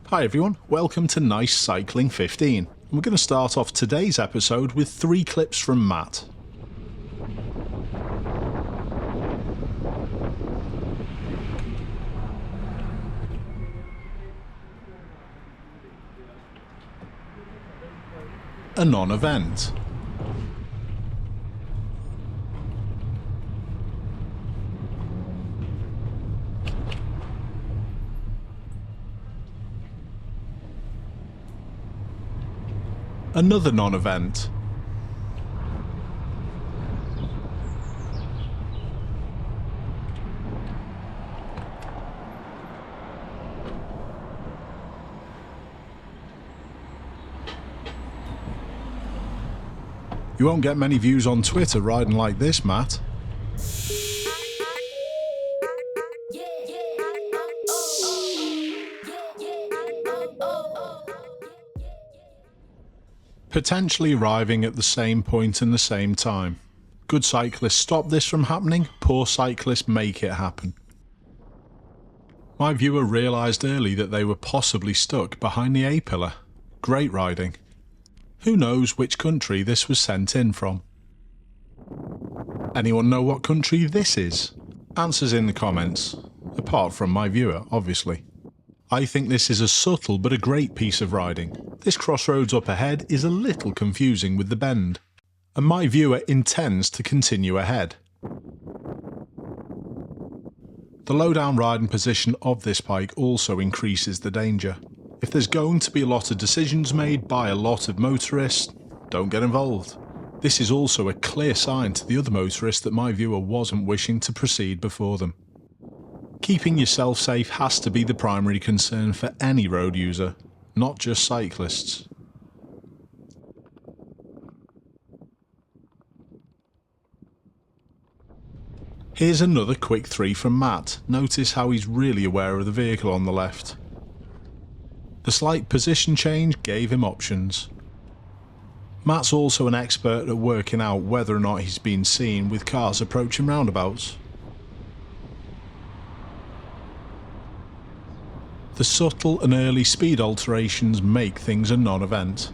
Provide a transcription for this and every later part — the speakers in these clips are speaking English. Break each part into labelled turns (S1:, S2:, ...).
S1: Hi everyone, welcome to Nice Cycling 15. And we're going to start off today's episode with 3 clips from Matt. A non-event. Another non-event. You won't get many views on Twitter riding like this, Matt. Potentially arriving at the same point in the same time. Good cyclists stop this from happening, poor cyclists make it happen. My viewer realised early that they were possibly stuck behind the A-pillar. Great riding. Who knows which country this was sent in from? Anyone know what country this is? Answers in the comments. Apart from my viewer, obviously. I think this is a subtle but a great piece of riding. This crossroads up ahead is a little confusing with the bend, and my viewer intends to continue ahead. The low down riding position of this bike also increases the danger. If there's going to be a lot of decisions made by a lot of motorists, don't get involved. This is also a clear sign to the other motorists that my viewer wasn't wishing to proceed before them. Keeping yourself safe has to be the primary concern for any road user, not just cyclists. Here's another quick 3 from Matt. Notice how he's really aware of the vehicle on the left. The slight position change gave him options. Matt's also an expert at working out whether or not he's been seen with cars approaching roundabouts. The subtle and early speed alterations make things a non-event.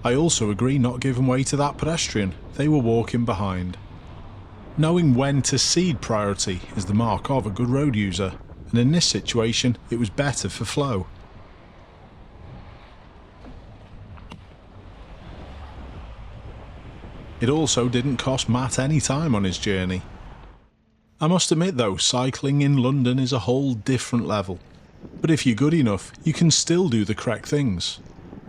S1: I also agree not giving way to that pedestrian, they were walking behind. Knowing when to cede priority is the mark of a good road user, and in this situation it was better for flow. It also didn't cost Matt any time on his journey. I must admit though, cycling in London is a whole different level. But if you're good enough, you can still do the correct things.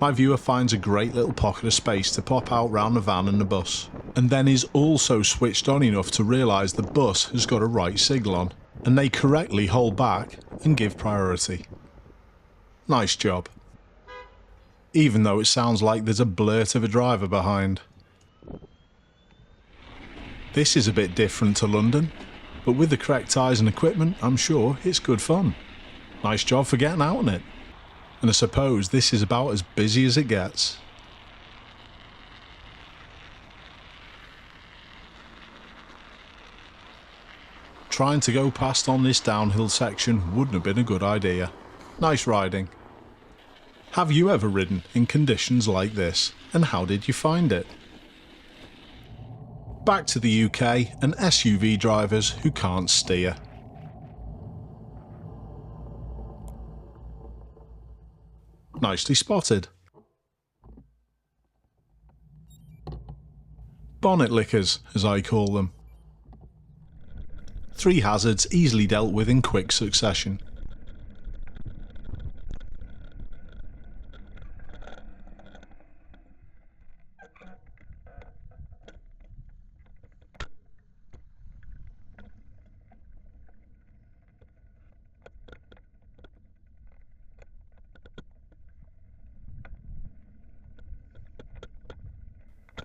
S1: My viewer finds a great little pocket of space to pop out round the van and the bus, and then is also switched on enough to realise the bus has got a right signal on, and they correctly hold back and give priority. Nice job. Even though it sounds like there's a blurt of a driver behind. This is a bit different to London, but with the correct tyres and equipment, I'm sure it's good fun. Nice job for getting out on it. And I suppose this is about as busy as it gets. Trying to go past on this downhill section wouldn't have been a good idea. Nice riding. Have you ever ridden in conditions like this, and how did you find it? Back to the UK and SUV drivers who can't steer. Nicely spotted. Bonnet lickers, as I call them. 3 hazards easily dealt with in quick succession.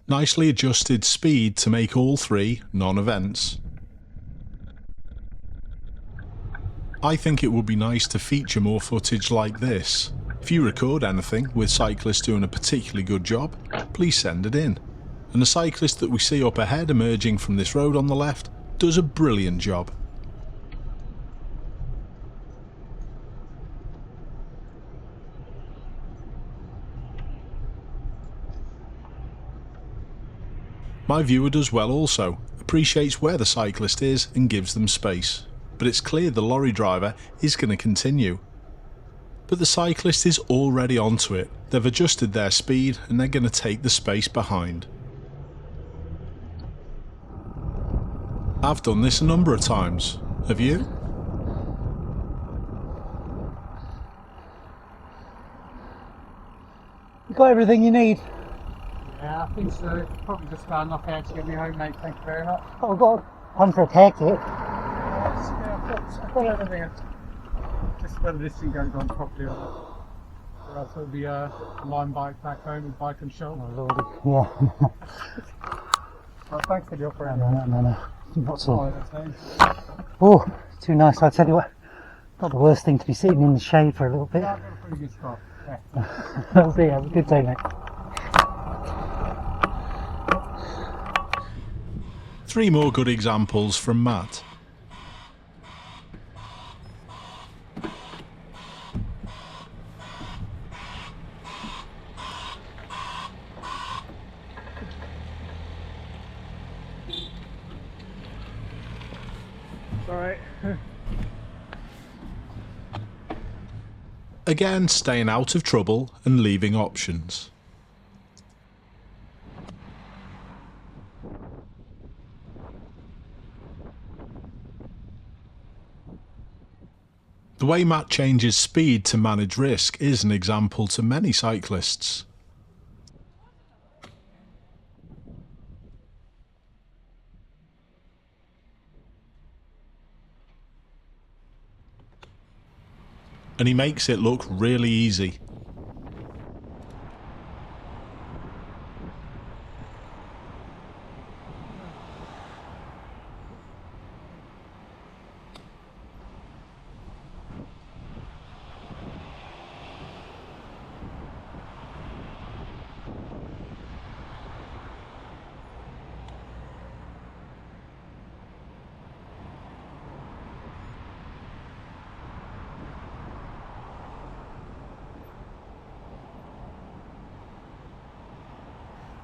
S1: Nicely adjusted speed to make all 3 non-events. I think it would be nice to feature more footage like this. If you record anything with cyclists doing a particularly good job, please send it in. And the cyclist that we see up ahead emerging from this road on the left does a brilliant job. My viewer does well also, appreciates where the cyclist is and gives them space. But it's clear the lorry driver is going to continue. But the cyclist is already onto it. They've adjusted their speed and they're going to take the space behind. I've done this a number of times. Have you?
S2: You got everything you need?
S3: Yeah, I think so. Probably just about enough air to get me home, mate. Thank you very much.
S2: Oh God, I'm for a care kit.
S3: I've got everything. Just whether this thing goes on properly or not. Or else it'll be a line bike back home with bike and shoulder.
S2: Oh Lordy, yeah.
S3: Well, thanks for the offer.
S2: No. Not so.
S3: Oh,
S2: Oh, too nice. I tell you what, not the worst thing to be sitting in the shade for a little bit.
S3: yeah, I've got a pretty good spot. Yeah.
S2: That'll be have a good day, mate.
S1: 3 more good examples from Matt.
S3: Alright.
S1: Again, staying out of trouble and leaving options. The way Matt changes speed to manage risk is an example to many cyclists. And he makes it look really easy.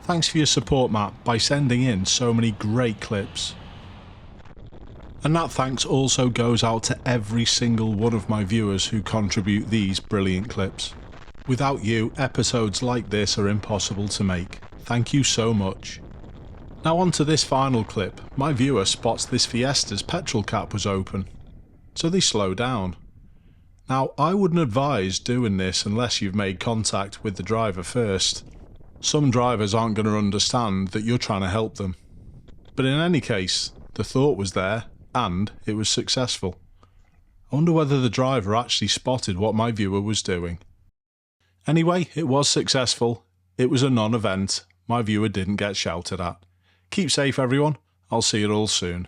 S1: Thanks for your support, Matt, by sending in so many great clips. And that thanks also goes out to every single one of my viewers who contribute these brilliant clips. Without you, episodes like this are impossible to make. Thank you so much. Now on to this final clip. My viewer spots this Fiesta's petrol cap was open, so they slow down. Now I wouldn't advise doing this unless you've made contact with the driver first. Some drivers aren't going to understand that you're trying to help them. But in any case, the thought was there, and it was successful. I wonder whether the driver actually spotted what my viewer was doing. Anyway, it was successful. It was a non-event. My viewer didn't get shouted at. Keep safe, everyone. I'll see you all soon.